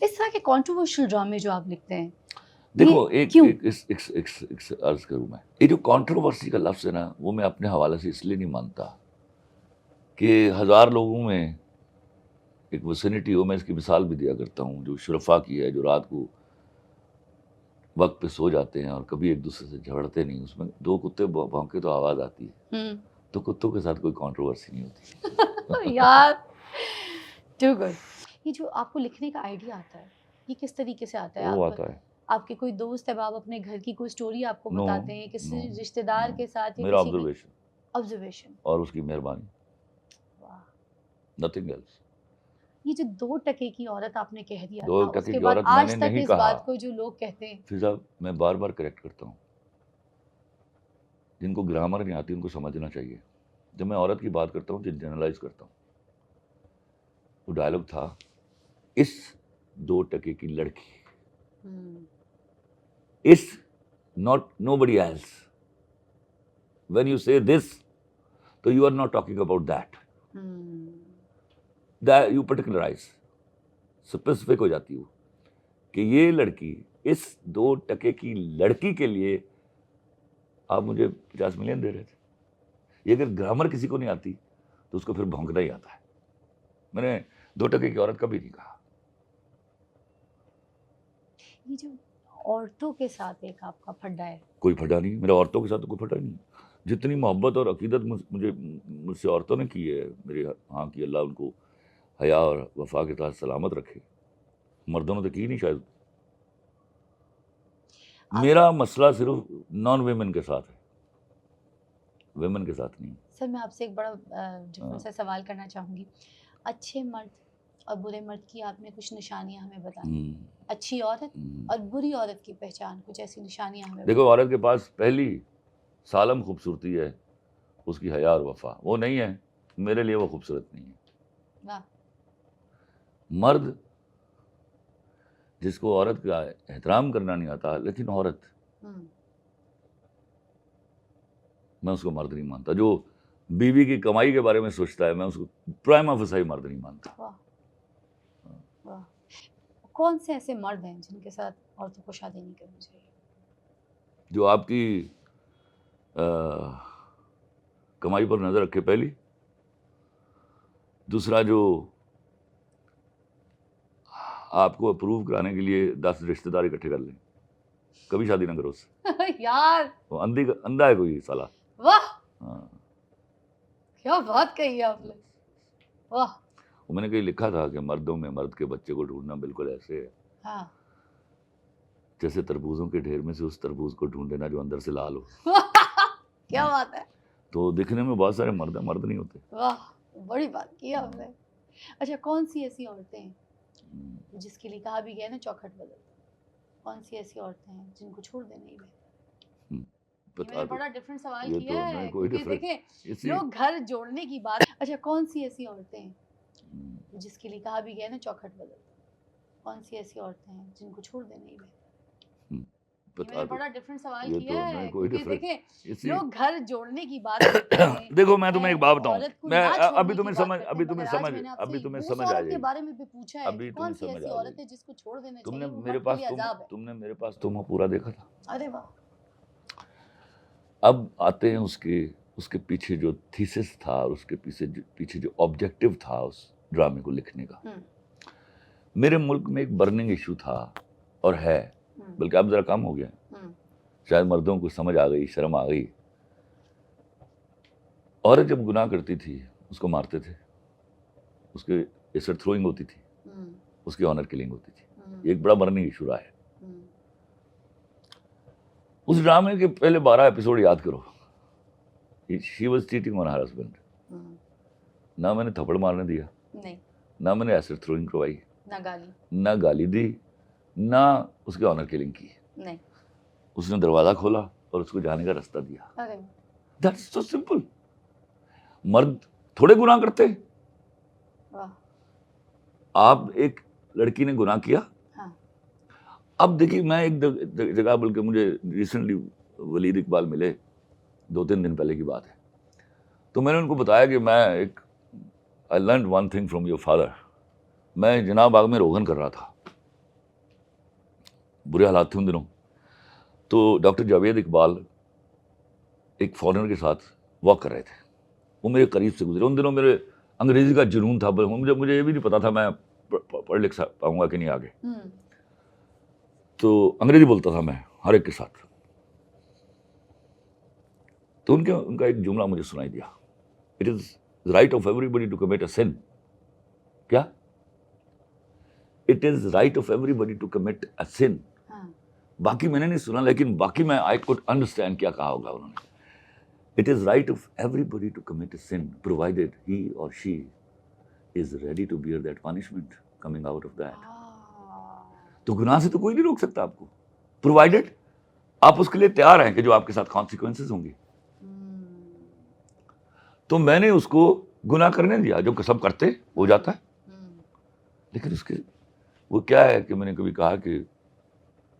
اس طرح کے کنٹروورشل ڈرامے جو آپ لکھتے ہیں، دیکھو ایک عرض کروں میں، یہ جو کنٹروورسی کا لفظ ہے نا، وہ میں اپنے حوالے سے اس لیے نہیں مانتا کہ 1000 لوگوں میں ایک وسینٹی ہو. میں اس کی مثال بھی دیا کرتا ہوں جو شرفا کی ہے، جو رات کو وقت پہ سو جاتے ہیں اور کبھی ایک دوسرے سے جھگڑتے نہیں. اس میں 2 کتے بھونکے تو آواز آتی ہے، تو کتوں کے ساتھ کوئی کنٹروورسی نہیں ہوتی. یار ٹو گڈ. یہ جو آپ کو لکھنے کا آئیڈیا آتا ہے، یہ کس طریقے سے آتا ہے؟ وہ آتا ہے آپ کے کوئی دوست ہے، آپ اپنے گھر کی کوئی سٹوری آپ کو بتاتے ہیں کسی رشتہ دار کے ساتھ، یا میرا کسی آبزرویشن اور اس کی مہربانی، واہ. Nothing else. یہ جو 2 ٹکے کی عورت آپ نے کہہ دیا دو تھا، اس ٹکے کے کی بعد عورت میں آج نے تک نہیں اس کہا. بات کو جو لوگ کہتے ہیں، فضا میں بار بار کریکٹ کرتا ہوں، جن کو گرامر نہیں آتی ان کو سمجھنا چاہیے. جب میں عورت کی بات کرتا ہوں تو جنرلائز کرتا ہوں. وہ ڈائلاگ تھا، اس 2 ٹکے کی لڑکی، اس not nobody else. When you say this, so you are not talking about that. That you particularize. Specific ہو جاتی ہو کہ یہ لڑکی اس 2 ٹکے کی لڑکی کے لیے آپ مجھے 50 ملین دے رہے تھے. یہ اگر گرامر کسی کو نہیں آتی تو اس کو پھر بھونکنا ہی آتا ہے. میں نے 2 ٹکے کی عورت کبھی نہیں کہا. یہ جو عورتوں کے ساتھ ایک آپ کا پھڈا ہے. کوئی پھڈا نہیں میرا عورتوں کے ساتھ تو کوئی پھڈا نہیں. جتنی محبت اور عقیدت مجھ سے عورتوں نے کی ہے میرے ہاں کی، اللہ ان کو حیا اور وفا کے ساتھ سلامت رکھے. مردوں نے تو کی نہیں شاید. میرا مسئلہ صرف نان ویمن کے ساتھ ہے، ویمن کے ساتھ نہیں. سر میں آپ سے ایک بڑا ڈفرنٹ سا سوال کرنا چاہوں گی. اچھے مرد اور برے مرد کی آپ نے کچھ نشانیاں ہمیں بتائیں. اچھی عورت اور بری عورت کی پہچان، کچھ ایسی نشانیاں ہمیں. دیکھو عورت کے پاس پہلی سالم خوبصورتی ہے اس کی حیا اور وفا. وہ نہیں ہے میرے لیے وہ خوبصورت نہیں ہے. مرد جس کو عورت کا احترام کرنا نہیں آتا، لیکن عورت، میں اس کو مرد نہیں مانتا. جو بیوی کی کمائی کے بارے میں سوچتا ہے میں اس کو پرائم آفیسر مرد نہیں مانتا. کون سے ایسے مرد ہیں جن کے ساتھ عورتوں کو شادی نہیں کرنی چاہیے؟ جو آپ کی کمائی پر نظر رکھے پہلی. دوسرا جو آپ کو اپروو کرانے کے لیے 10 رشتہ دار اکٹھے کر لیں. کبھی شادی نہ کرو اس سے. یار وہ اندھا ہے کوئی سالا. واہ ہاں کیا بات کہی ہے آپ نے. واہ. میں نے کہیں لکھا تھا کہ مردوں میں مرد کے بچے کو ڈھونڈنا بالکل ایسے ہے جیسے تربوزوں کے ڈھیر میں سے اس تربوز کو ڈھونڈ لینا جو اندر سے لال ہو. کیا بات ہے. تو دکھنے میں بہت سارے مرد ہیں، مرد نہیں ہوتے. واہ بڑی بات کی آپ نے. اچھا کون سی ایسی عورتیں ہیں جس کے لیے کہا بھی گیا نا چوکھٹ بدل، کون سی ایسی عورتیں ہیں جن کو چھوڑ دینا ہی ہے؟ میں نے بڑا ڈفرینٹ سوال کیا ہے کیونکہ دیکھیں لوگ گھر جوڑنے کی بات. اچھا کون سی ایسی عورتیں ہیں جس کے لیے کہا بھی گیا نا چوکھٹ بدل، کون سی ایسی عورتیں ہیں جن کو چھوڑ دینا ہی ہے؟ میں نے بڑا ڈفرینٹ سوال کیا ہے کیونکہ دیکھیں لوگ گھر جوڑنے کی بات کرتے ہیں. دیکھو میں تمہیں ایک بات بتاؤں، میں ابھی تمہیں سمجھ آ جائے گی. بارے میں بھی پوچھا ہے کون سی ایسی عورت ہے جس کو چھوڑ دینا چاہیے. تم نے میرے پاس تمہیں پورا دیکھا تھا. ارے واہ. اب آتے ہیں اس کے پیچھے جو تھیسس تھا اور اس کے پیچھے جو آبجیکٹو تھا اس ڈرامے کو لکھنے کا. میرے ملک میں ایک برننگ ایشو تھا اور ہے، بلکہ اب ذرا کم ہو گیا. شاید مردوں کو سمجھ آ گئی، شرم آ گئی. عورت جب گناہ کرتی تھی اس کو مارتے تھے، اس کے ایسڈ تھروئنگ ہوتی تھی، اس کی آنر کلنگ ہوتی تھی. یہ ایک بڑا برننگ ایشو رہا ہے. اس ڈرامے کے پہلے 12 ایپیسوڈ یاد کرو. She was cheating on her husband. نہ میں نے تھپڑ مارنے دیا، نہ میں نے ایسڈ تھروئنگ کروائی، نہ گالی دی، نہ اس کے آنر کلنگ کی. اس نے دروازہ کھولا اور اس کو جانے کا راستہ دیا. That's so simple. مرد تھوڑے گناہ کرتے. آپ ایک لڑکی نے گناہ کیا. اب دیکھیے میں ایک جگہ، بلکہ مجھے ریسنٹلی ولید اقبال ملے 2-3 دن پہلے کی بات ہے، تو میں نے ان کو بتایا کہ میں ایک I learned one thing from your father. میں جناب باغ میں روغن کر رہا تھا برے حالات تھے ان دنوں. تو ڈاکٹر جاوید اقبال ایک فارنر کے ساتھ واک کر رہے تھے, وہ میرے قریب سے گزرے. ان دنوں میرے انگریزی کا جنون تھا, مجھے یہ بھی نہیں پتا تھا میں پڑھ لکھ پاؤں گا کہ نہیں آگے. تو انگریزی بولتا تھا میں ہر ایک کے ساتھ. تو ان کا ایک جملہ مجھے سنائی دیا, it is right of everybody to commit a sin. کیا؟ It is right of everybody to commit a sin. باقی میں نے نہیں سنا, لیکن باقی میں آئی کوڈ انڈرسٹینڈ کیا کہا ہوگا انہوں نے. It is right of everybody to commit a sin provided he اور she is ready to bear that punishment coming out of that. تو گناہ سے تو کوئی نہیں روک سکتا آپ کو, پرووائڈیڈ آپ اس کے لیے تیار ہیں کہ جو آپ کے ساتھ کانسیکوینسز ہوں گی. تو میں نے اس کو گناہ کرنے دیا, جو سب کرتے ہو جاتا ہے. لیکن اس کے وہ کیا ہے کہ میں نے کبھی کہا کہ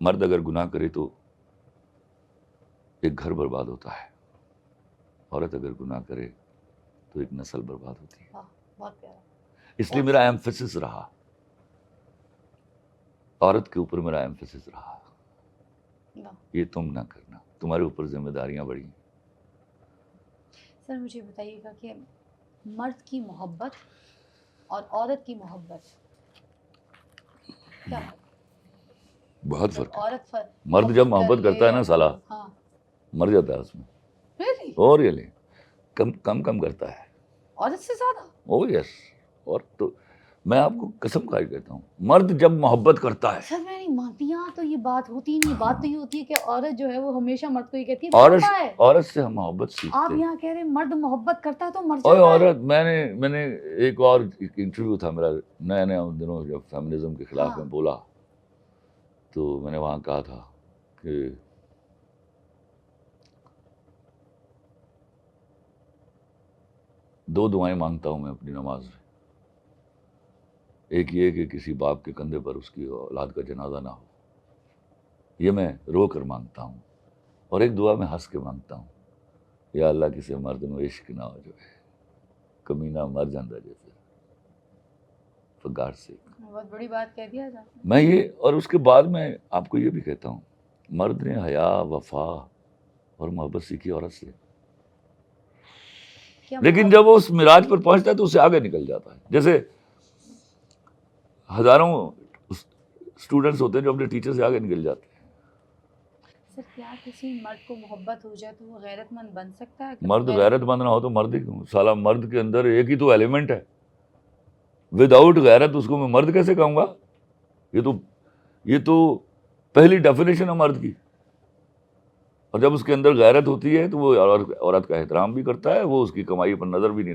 مرد اگر گناہ کرے تو ایک گھر برباد ہوتا ہے, عورت اگر گناہ کرے تو ایک نسل برباد ہوتی ہے. بہت پیارا. اس لیے میرا ایمفیسس رہا, عورت کے اوپر میرا ایمفیسس رہا, یہ تم نہ کرنا, تمہارے اوپر ذمہ داریاں بڑی ہیں. سر مجھے بتائیے گا کہ مرد کی محبت اور عورت کی محبت کیا بہت فرق ہے. عورت مرد جب محبت کرتا ہے نا سالہ مر جاتا ہے اس میں. اور یہ لے کم کرتا ہے عورت سے زیادہ. او یس. اور تو میں آپ کو قسم کھا کے کہتا ہوں, مرد جب محبت کرتا ہے. سر میں نہیں مانتی, یہاں تو یہ بات ہوتی نہیں. بات تو یہ ہوتی ہے کہ عورت جو ہے وہ ہمیشہ مرد کو یہ کہتی ہے عورت سے ہم محبت سیکھتے ہیں. آپ یہاں کہہ رہے ہیں مرد محبت کرتا ہے تو مر جاتا ہے. عورت میں نے ایک اور انٹرویو تھا میرا نیا ان دنوں جب فیمنزم کے خلاف میں بولا, تو میں نے وہاں کہا تھا کہ دو دعائیں مانگتا ہوں میں اپنی نماز میں. ایک یہ کہ کسی باپ کے کندھے پر اس کی اولاد کا جنازہ نہ ہو, یہ میں رو کر مانگتا ہوں. اور ایک دعا میں ہنس کے مانگتا ہوں, یا اللہ کسی مرد نو عشق نہ ہو جو ہے کمینہ مر جاندہ جیسے فگار سے. بہت بڑی بات کہہ دیا میں یہ, اور اس کے بعد میں آپ کو یہ بھی کہتا ہوں, مرد نے حیا, وفا اور محبت سیکھی عورت سے, لیکن جب وہ اس معراج پر پہنچتا ہے تو اس سے آگے نکل جاتا ہے. جیسے ہزاروں اسٹوڈنٹس ہوتے ہیں جو اپنے ٹیچر سے آگے نکل جاتے ہیں. سر کیا کسی مرد کو محبت ہو جائے تو وہ غیرت مند بن سکتا ہے؟ مرد غیرت مند نہ ہو تو مرد ہی کیوں؟ سالہ مرد کے اندر ایک ہی تو ایلیمنٹ ہے. وداؤٹ غیرت اس کو میں مرد کیسے کہوں گا؟ یہ تو پہلی ڈیفینیشن ہے مرد کی. اور جب اس کے اندر غیرت ہوتی ہے تو وہ عورت کا احترام بھی کرتا ہے, وہ اس کی کمائی پر نظر بھی نہیں رکھتا.